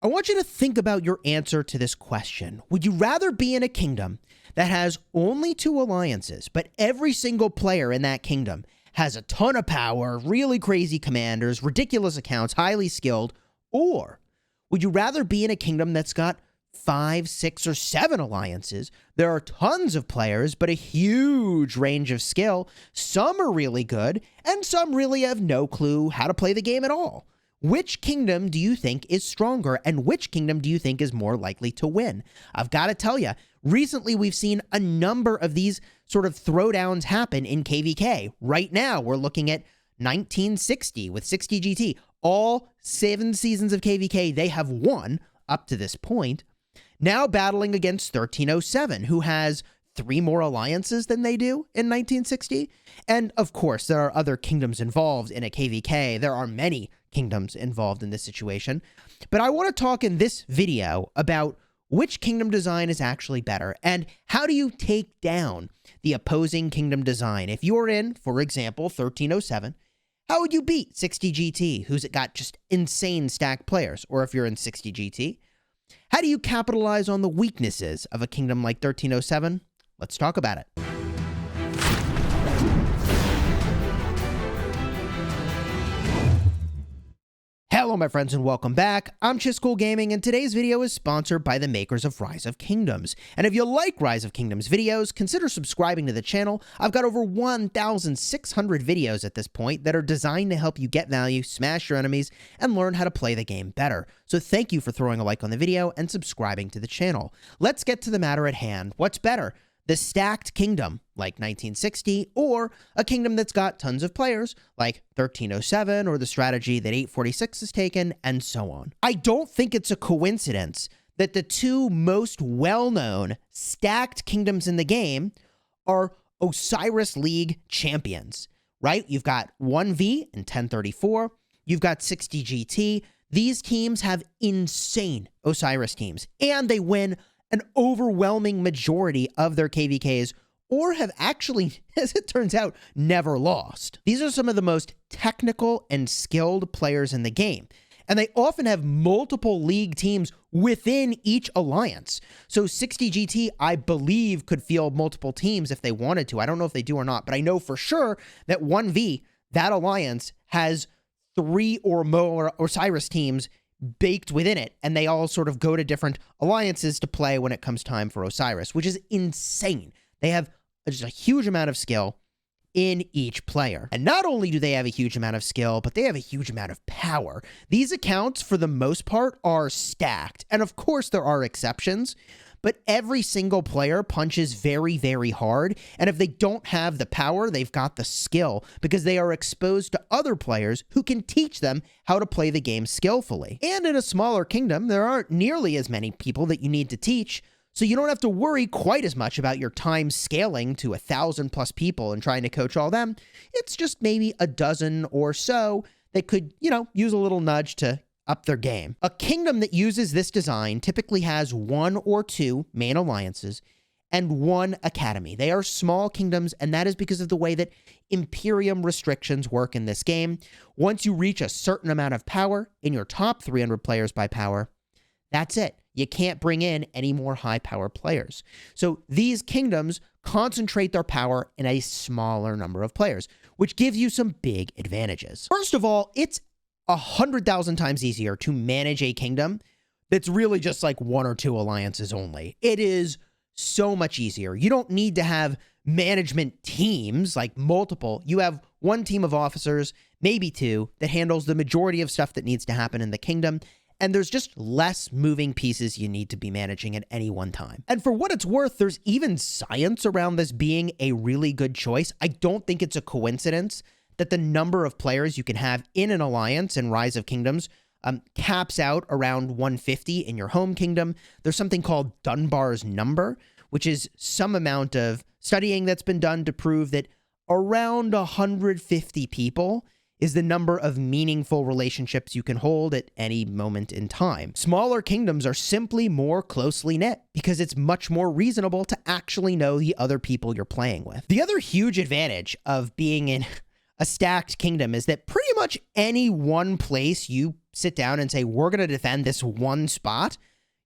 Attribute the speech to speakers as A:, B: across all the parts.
A: I want you to think about your answer to this question. Would you rather be in a kingdom that has only 2 alliances, but every single player in that kingdom has a ton of power, really crazy commanders, ridiculous accounts, highly skilled, or would you rather be in a kingdom that's got 5, 6, or 7 alliances? There are tons of players, but a huge range of skill. Some are really good, and some really have no clue how to play the game at all. Which kingdom do you think is stronger, and which kingdom do you think is more likely to win? I've got to tell you, recently we've seen a number of these sort of throwdowns happen in KVK. Right now, we're looking at 1960 with 60 GT. All 7 seasons of KVK they have won up to this point. Now battling against 1307, who has 3 more alliances than they do in 1960. And of course, there are other kingdoms involved in a KVK. There are many kingdoms involved in this situation. But I want to talk in this video about which kingdom design is actually better and how do you take down the opposing kingdom design. If you're in, for example, 1307, how would you beat 60 GT, who's got just insane stacked players? Or if you're in 60 GT, how do you capitalize on the weaknesses of a kingdom like 1307? Let's talk about it. Hello, my friends, and welcome back. I'm Chisgule Gaming, and today's video is sponsored by the makers of Rise of Kingdoms. And if you like Rise of Kingdoms videos, consider subscribing to the channel. I've got over 1,600 videos at this point that are designed to help you get value, smash your enemies, and learn how to play the game better. So thank you for throwing a like on the video and subscribing to the channel. Let's get to the matter at hand. What's better? The stacked kingdom, like 1960, or a kingdom that's got tons of players, like 1307, or the strategy that 846 has taken, and so on. I don't think it's a coincidence that the 2 most well-known stacked kingdoms in the game are Osiris League champions, right? You've got 1V in 1034, you've got 60 GT. These teams have insane Osiris teams, and they win an overwhelming majority of their KVKs, or have actually, as it turns out, never lost. These are some of the most technical and skilled players in the game, and they often have multiple league teams within each alliance. So 60 GT, I believe, could field multiple teams if they wanted to. I don't know if they do or not, but I know for sure that 1V, that alliance, has 3 or more Osiris teams baked within it, and they all sort of go to different alliances to play when it comes time for Osiris, which is insane. They have just a huge amount of skill in each player. And not only do they have a huge amount of skill, but they have a huge amount of power. These accounts, for the most part, are stacked. And of course, there are exceptions, but every single player punches very, very hard. And if they don't have the power, they've got the skill because they are exposed to other players who can teach them how to play the game skillfully. And in a smaller kingdom, there aren't nearly as many people that you need to teach, so you don't have to worry quite as much about your time scaling to 1,000+ people and trying to coach all them. It's just maybe a dozen or so that could, use a little nudge to up their game. A kingdom that uses this design typically has 1 or 2 main alliances and 1 academy. They are small kingdoms, and that is because of the way that Imperium restrictions work in this game. Once you reach a certain amount of power in your top 300 players by power, that's it. You can't bring in any more high-power players. So these kingdoms concentrate their power in a smaller number of players, which gives you some big advantages. First of all, it's 100,000 times easier to manage a kingdom that's really just like 1 or 2 alliances only. It is so much easier. You don't need to have management teams, like multiple. You have 1 team of officers, maybe 2, that handles the majority of stuff that needs to happen in the kingdom. And there's just less moving pieces you need to be managing at any one time. And for what it's worth, there's even science around this being a really good choice. I don't think it's a coincidence that the number of players you can have in an alliance in Rise of Kingdoms caps out around 150 in your home kingdom. There's something called Dunbar's number, which is some amount of studying that's been done to prove that around 150 people is the number of meaningful relationships you can hold at any moment in time. Smaller kingdoms are simply more closely knit because it's much more reasonable to actually know the other people you're playing with. The other huge advantage of being in a stacked kingdom is that pretty much any one place you sit down and say, we're going to defend this one spot,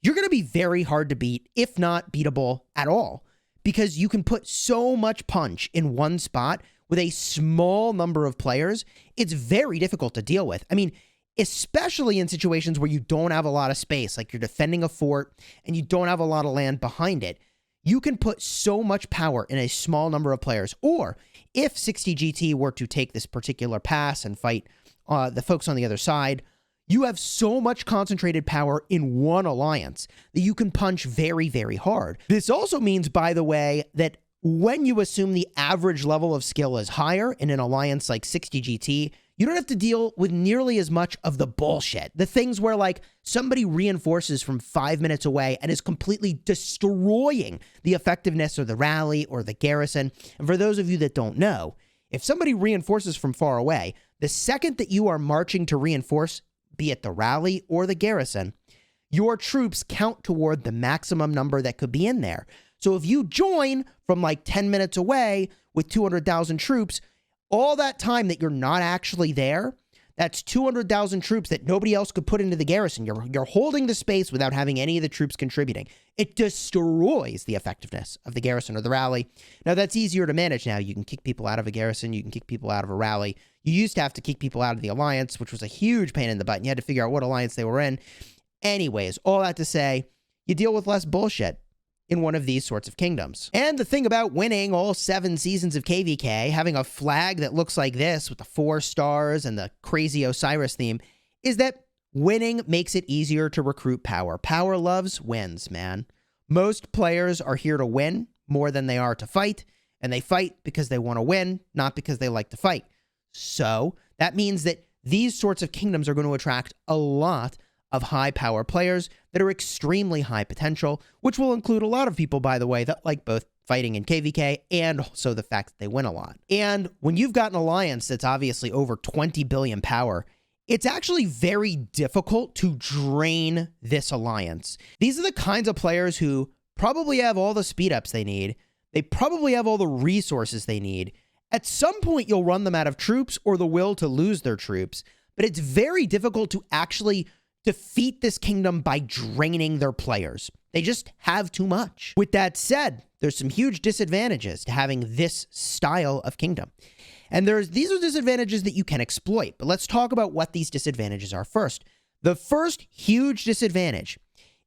A: you're going to be very hard to beat, if not beatable at all, because you can put so much punch in one spot with a small number of players. It's very difficult to deal with. I mean, especially in situations where you don't have a lot of space, like you're defending a fort and you don't have a lot of land behind it. You can put so much power in a small number of players. Or if 60 GT were to take this particular pass and fight the folks on the other side, you have so much concentrated power in one alliance that you can punch very, very hard. This also means, by the way, that when you assume the average level of skill is higher in an alliance like 60 GT, you don't have to deal with nearly as much of the bullshit. The things where, like, somebody reinforces from 5 minutes away and is completely destroying the effectiveness of the rally or the garrison. And for those of you that don't know, if somebody reinforces from far away, the second that you are marching to reinforce, be it the rally or the garrison, your troops count toward the maximum number that could be in there. So if you join from like 10 minutes away with 200,000 troops, all that time that you're not actually there, that's 200,000 troops that nobody else could put into the garrison. You're holding the space without having any of the troops contributing. It destroys the effectiveness of the garrison or the rally. Now, that's easier to manage now. You can kick people out of a garrison. You can kick people out of a rally. You used to have to kick people out of the alliance, which was a huge pain in the butt. You had to figure out what alliance they were in. Anyways, all that to say, you deal with less bullshit in one of these sorts of kingdoms. And the thing about winning all 7 seasons of KVK, having a flag that looks like this with the 4 stars and the crazy Osiris theme, is that winning makes it easier to recruit power. Power loves wins, man. Most players are here to win more than they are to fight, and they fight because they want to win, not because they like to fight. So that means that these sorts of kingdoms are going to attract a lot of high power players that are extremely high potential, which will include a lot of people, by the way, that like both fighting in KVK and also the fact that they win a lot. And when you've got an alliance that's obviously over 20 billion power, it's actually very difficult to drain this alliance. These are the kinds of players who probably have all the speed ups they need. They probably have all the resources they need. At some point, you'll run them out of troops or the will to lose their troops, but it's very difficult to actually defeat this kingdom by draining their players. They just have too much. With that said, there's some huge disadvantages to having this style of kingdom. And these are disadvantages that you can exploit, but let's talk about what these disadvantages are first. The first huge disadvantage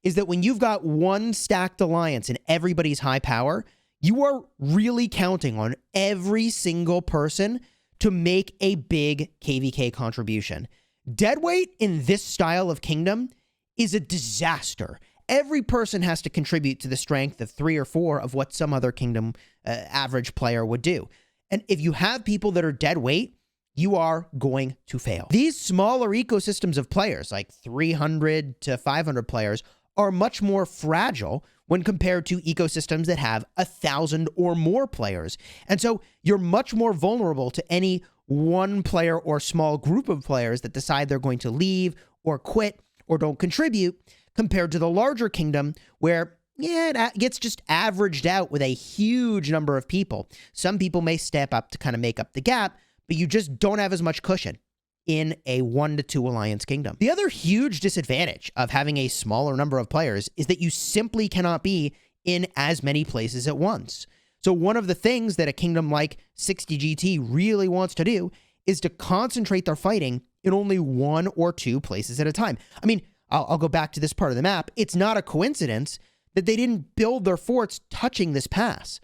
A: is that when you've got one stacked alliance and everybody's high power, you are really counting on every single person to make a big KVK contribution. Deadweight in this style of kingdom is a disaster. Every person has to contribute to the strength of 3 or 4 of what some other kingdom average player would do. And if you have people that are deadweight, you are going to fail. These smaller ecosystems of players, like 300 to 500 players, are much more fragile when compared to ecosystems that have 1,000 or more players. And so you're much more vulnerable to any one player or small group of players that decide they're going to leave or quit or don't contribute, compared to the larger kingdom where, yeah, it gets just averaged out with a huge number of people. Some people may step up to kind of make up the gap, but you just don't have as much cushion in a 1 to 2 alliance kingdom. The other huge disadvantage of having a smaller number of players is that you simply cannot be in as many places at once. So one of the things that a kingdom like 60 GT really wants to do is to concentrate their fighting in only 1 or 2 places at a time. I mean, I'll go back to this part of the map. It's not a coincidence that they didn't build their forts touching this pass.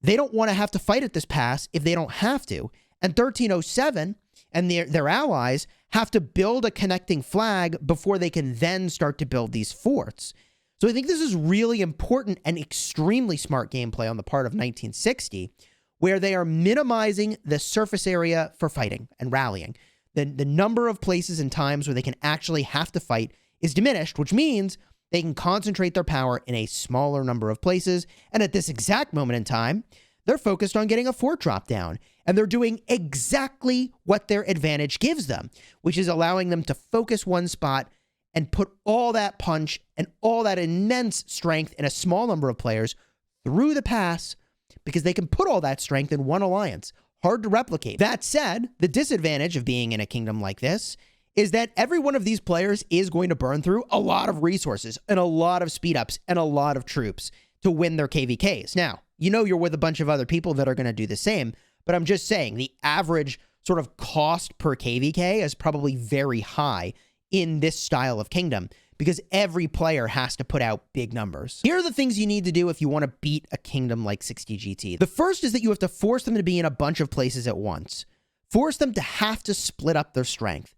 A: They don't want to have to fight at this pass if they don't have to. And 1307 and their allies have to build a connecting flag before they can then start to build these forts. So I think this is really important and extremely smart gameplay on the part of 1960, where they are minimizing the surface area for fighting and rallying. The number of places and times where they can actually have to fight is diminished, which means they can concentrate their power in a smaller number of places. And at this exact moment in time, they're focused on getting a fort drop down. And they're doing exactly what their advantage gives them, which is allowing them to focus one spot and put all that punch and all that immense strength in a small number of players through the pass, because they can put all that strength in one alliance. Hard to replicate. That said, the disadvantage of being in a kingdom like this is that every one of these players is going to burn through a lot of resources and a lot of speed ups and a lot of troops to win their KVKs. Now, you know you're with a bunch of other people that are going to do the same, but I'm just saying the average sort of cost per KVK is probably very high in this style of kingdom because every player has to put out big numbers. Here are the things you need to do if you want to beat a kingdom like 60 GT. The first is that you have to force them to be in a bunch of places at once. Force them to have to split up their strength.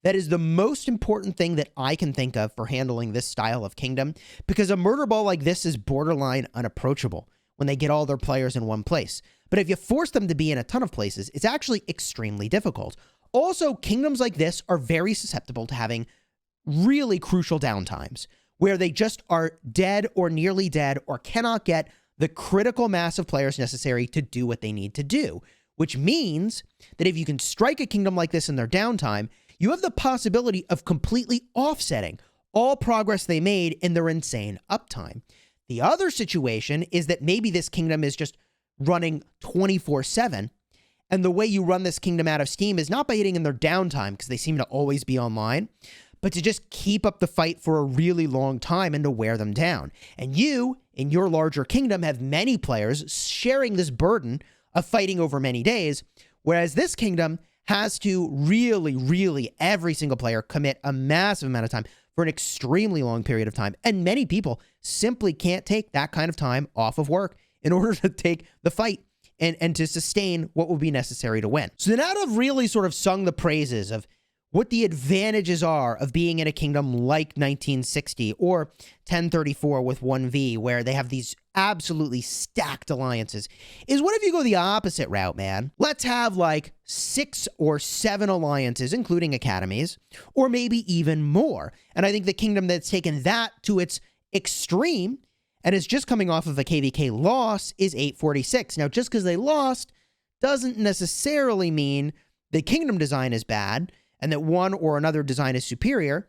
A: That is the most important thing that I can think of for handling this style of kingdom, because a murder ball like this is borderline unapproachable when they get all their players in one place. But if you force them to be in a ton of places, it's actually extremely difficult. Also, kingdoms like this are very susceptible to having really crucial downtimes where they just are dead or nearly dead or cannot get the critical mass of players necessary to do what they need to do, which means that if you can strike a kingdom like this in their downtime, you have the possibility of completely offsetting all progress they made in their insane uptime. The other situation is that maybe this kingdom is just running 24/7, and the way you run this kingdom out of steam is not by hitting in their downtime, because they seem to always be online, but to just keep up the fight for a really long time and to wear them down. And you, in your larger kingdom, have many players sharing this burden of fighting over many days, whereas this kingdom has to really, every single player commit a massive amount of time for an extremely long period of time. And many people simply can't take that kind of time off of work in order to take the fight and to sustain what would be necessary to win. So now that I've really sort of sung the praises of what the advantages are of being in a kingdom like 1960 or 1034 with 1V, where they have these absolutely stacked alliances, is what if you go the opposite route, man? Let's have like 6 or 7 alliances, including academies, or maybe even more. And I think the kingdom that's taken that to its extreme and is just coming off of a KVK loss is 846. Now, just because they lost doesn't necessarily mean the kingdom design is bad and that one or another design is superior.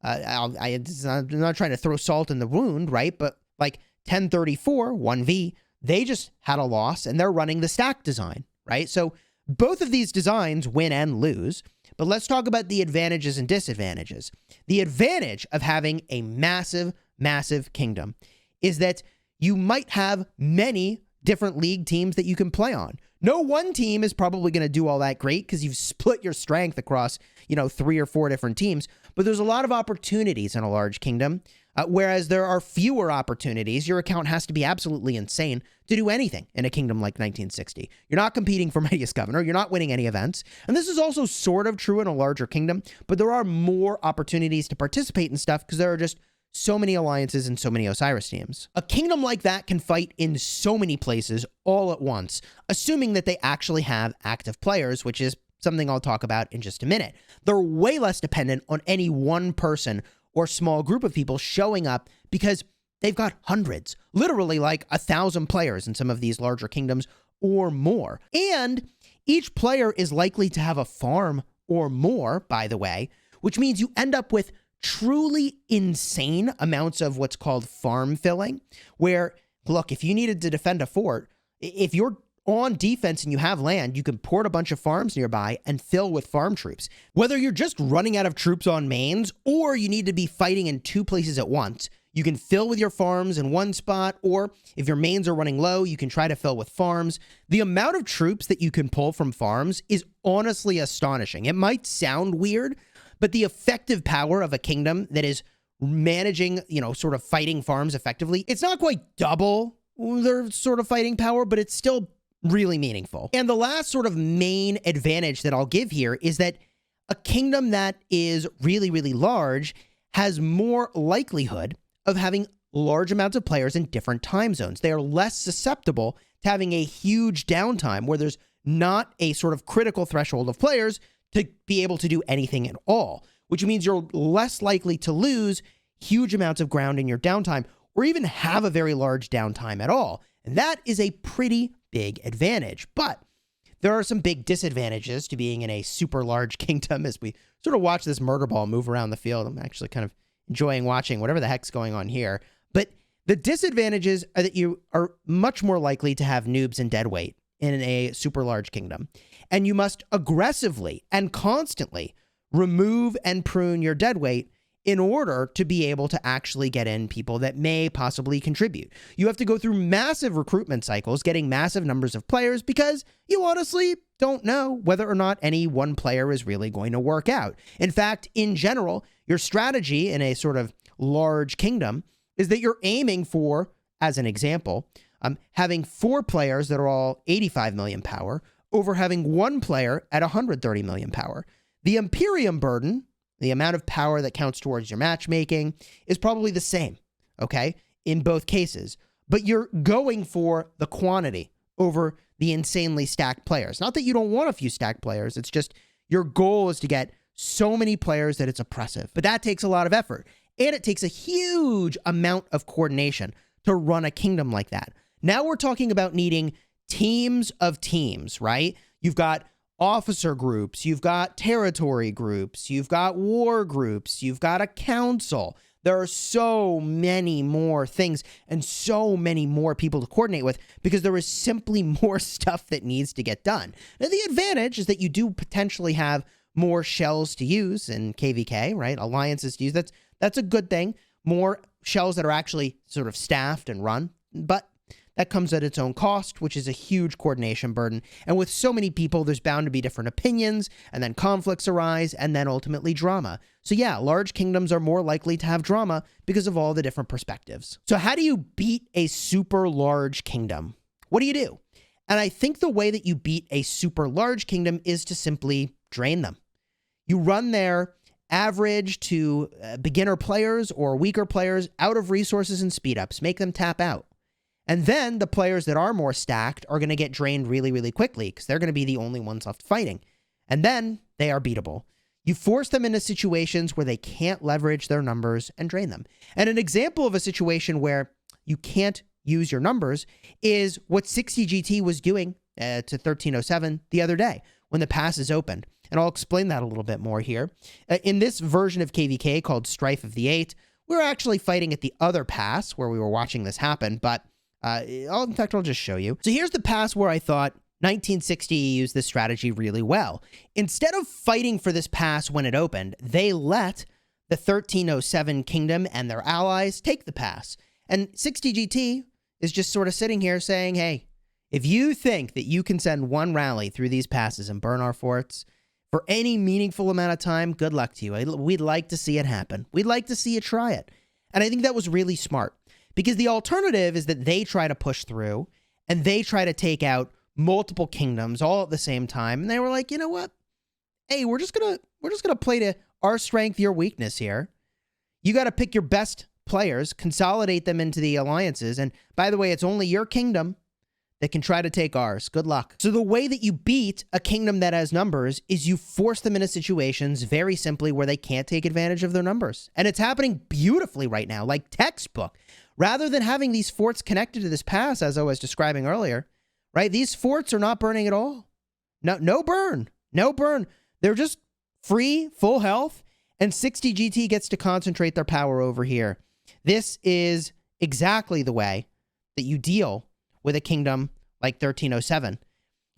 A: I'm not trying to throw salt in the wound, right? But like 1034, 1V, they just had a loss and they're running the stack design, right? So both of these designs win and lose, but let's talk about the advantages and disadvantages. The advantage of having a massive kingdom is that you might have many different league teams that you can play on. No one team is probably going to do all that great because you've split your strength across, 3 or 4 different teams, but there's a lot of opportunities in a large kingdom, whereas there are fewer opportunities. Your account has to be absolutely insane to do anything in a kingdom like 1960. You're not competing for Mightiest Governor. You're not winning any events. And this is also sort of true in a larger kingdom, but there are more opportunities to participate in stuff because there are just so many alliances and so many Osiris teams. A kingdom like that can fight in so many places all at once, assuming that they actually have active players, which is something I'll talk about in just a minute. They're way less dependent on any one person or small group of people showing up because they've got hundreds, literally like 1,000 players in some of these larger kingdoms or more. And each player is likely to have a farm or more, by the way, which means you end up with truly insane amounts of what's called farm filling, where, look, if you needed to defend a fort, if you're on defense and you have land, you can port a bunch of farms nearby and fill with farm troops. Whether you're just running out of troops on mains or you need to be fighting in 2 places at once, you can fill with your farms in one spot, or if your mains are running low, you can try to fill with farms. The amount of troops that you can pull from farms is honestly astonishing. It might sound weird, but the effective power of a kingdom that is managing, sort of fighting farms effectively, it's not quite double their sort of fighting power, but it's still really meaningful. And the last sort of main advantage that I'll give here is that a kingdom that is really large has more likelihood of having large amounts of players in different time zones. They are less susceptible to having a huge downtime where there's not a sort of critical threshold of players to be able to do anything at all, which means you're less likely to lose huge amounts of ground in your downtime or even have a very large downtime at all. And that is a pretty big advantage. But there are some big disadvantages to being in a super large kingdom. As we sort of watch this murder ball move around the field, I'm actually kind of enjoying watching whatever the heck's going on here. But the disadvantages are that you are much more likely to have noobs and deadweight in a super large kingdom. And you must aggressively and constantly remove and prune your deadweight in order to be able to actually get in people that may possibly contribute. You have to go through massive recruitment cycles, getting massive numbers of players, because you honestly don't know whether or not any one player is really going to work out. In fact, in general, your strategy in a sort of large kingdom is that you're aiming for, as an example, having 4 players that are all 85 million power over having 1 player at 130 million power. The Imperium burden, the amount of power that counts towards your matchmaking, is probably the same, okay, in both cases. But you're going for the quantity over the insanely stacked players. Not that you don't want a few stacked players. It's just your goal is to get so many players that it's oppressive. But that takes a lot of effort. And it takes a huge amount of coordination to run a kingdom like that. Now we're talking about needing teams of teams, right? You've got officer groups, you've got territory groups, you've got war groups, you've got a council. There are so many more things and so many more people to coordinate with because there is simply more stuff that needs to get done. Now, the advantage is that you do potentially have more shells to use in KVK, right? Alliances to use. That's a good thing. More shells that are actually sort of staffed and run, but that comes at its own cost, which is a huge coordination burden. And with so many people, there's bound to be different opinions, and then conflicts arise, and then ultimately drama. So yeah, large kingdoms are more likely to have drama because of all the different perspectives. So how do you beat a super large kingdom? What do? And I think the way that you beat a super large kingdom is to simply drain them. You run their average to beginner players or weaker players out of resources and speed ups, make them tap out. And then the players that are more stacked are going to get drained really, really quickly because they're going to be the only ones left fighting. And then they are beatable. You force them into situations where they can't leverage their numbers and drain them. And an example of a situation where you can't use your numbers is what 60GT was doing to 1307 the other day when the passes opened. And I'll explain that a little bit more here. In this version of KVK called Strife of the Eight, we were actually fighting at the other pass where we were watching this happen, but in fact, I'll just show you. So here's the pass where I thought 1960 used this strategy really well. Instead of fighting for this pass when it opened, they let the 1307 kingdom and their allies take the pass. And 60GT is just sort of sitting here saying, hey, if you think that you can send one rally through these passes and burn our forts for any meaningful amount of time, good luck to you. We'd like to see it happen. We'd like to see you try it. And I think that was really smart. Because the alternative is that they try to push through and they try to take out multiple kingdoms all at the same time. And they were like, you know what? Hey, we're just gonna play to our strength, your weakness here. You got to pick your best players, consolidate them into the alliances. And by the way, it's only your kingdom that can try to take ours. Good luck. So the way that you beat a kingdom that has numbers is you force them into situations very simply where they can't take advantage of their numbers. And it's happening beautifully right now, like textbook. Rather than having these forts connected to this pass, as I was describing earlier, right? These forts are not burning at all. No burn. They're just free, full health, and 60GT gets to concentrate their power over here. This is exactly the way that you deal with a kingdom like 1307,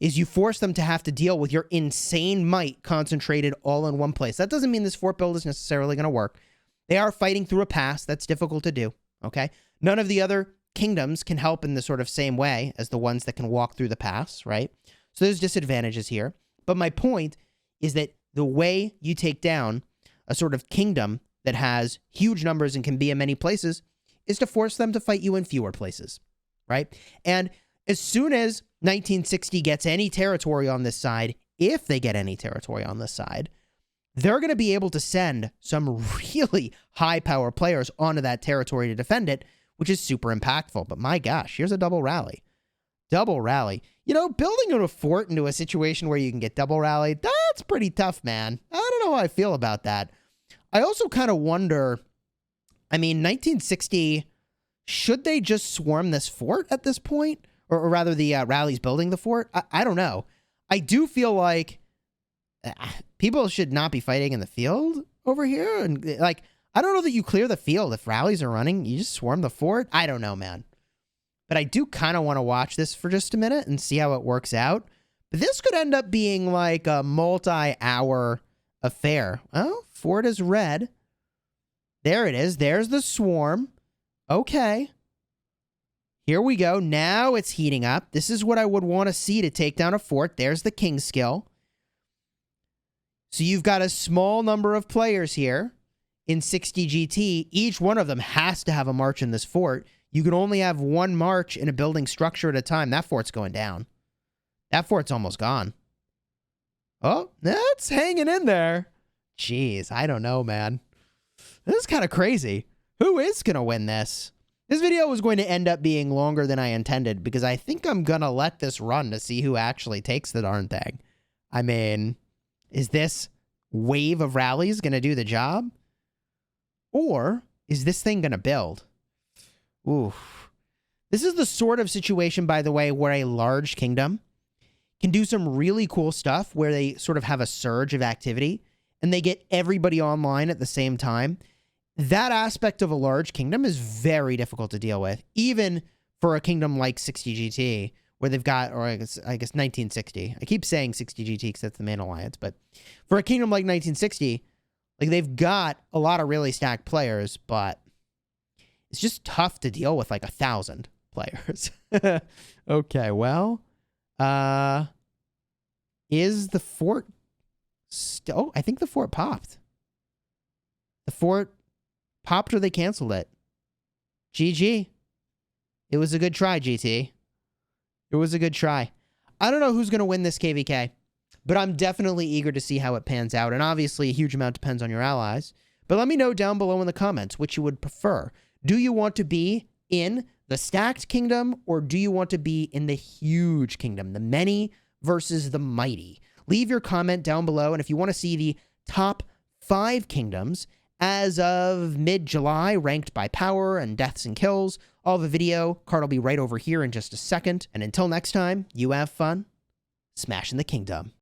A: is you force them to have to deal with your insane might concentrated all in one place. That doesn't mean this fort build is necessarily going to work. They are fighting through a pass. That's difficult to do, okay? None of the other kingdoms can help in the sort of same way as the ones that can walk through the pass, right? So there's disadvantages here. But my point is that the way you take down a sort of kingdom that has huge numbers and can be in many places is to force them to fight you in fewer places, right? And as soon as 1960 gets any territory on this side, if they get any territory on this side, they're going to be able to send some really high power players onto that territory to defend it, which is super impactful. But my gosh, here's a double rally. Double rally. You know, building a fort into a situation where you can get double rallied, that's pretty tough, man. I don't know how I feel about that. I also kind of wonder, I mean, 1960, should they just swarm this fort at this point? Or rather, the rallies building the fort? I don't know. I do feel like people should not be fighting in the field over here. And like, I don't know that you clear the field if rallies are running. You just swarm the fort. I don't know, man. But I do kind of want to watch this for just a minute and see how it works out. But this could end up being like a multi-hour affair. Oh, fort is red. There it is. There's the swarm. Okay. Here we go. Now it's heating up. This is what I would want to see to take down a fort. There's the king skill. So you've got a small number of players here in 60 GT. Each one of them has to have a march in this fort. You can only have one march in a building structure at a time. That fort's going down. That fort's almost gone. Oh, that's hanging in there. Jeez, I don't know, man. This is kind of crazy. Who is going to win this? This video was going to end up being longer than I intended because I think I'm going to let this run to see who actually takes the darn thing. I mean, is this wave of rallies going to do the job? Or is this thing going to build? Ooh. This is the sort of situation, by the way, where a large kingdom can do some really cool stuff where they sort of have a surge of activity and they get everybody online at the same time. That aspect of a large kingdom is very difficult to deal with, even for a kingdom like 60 GT, where they've got, or I guess 1960. I keep saying 60 GT because that's the main alliance, but for a kingdom like 1960, like they've got a lot of really stacked players, but it's just tough to deal with like 1,000 players. Okay, well, is the fort oh, I think the fort popped. The fort popped or they canceled it. GG. It was a good try, GT. It was a good try. I don't know who's going to win this KVK, but I'm definitely eager to see how it pans out. And obviously, a huge amount depends on your allies. But let me know down below in the comments which you would prefer. Do you want to be in the stacked kingdom, or do you want to be in the huge kingdom, the many versus the mighty? Leave your comment down below, and if you want to see the top 5 kingdoms as of mid-July, ranked by power and deaths and kills, I'll have a video. Card will be right over here in just a second. And until next time, you have fun smashing the kingdom.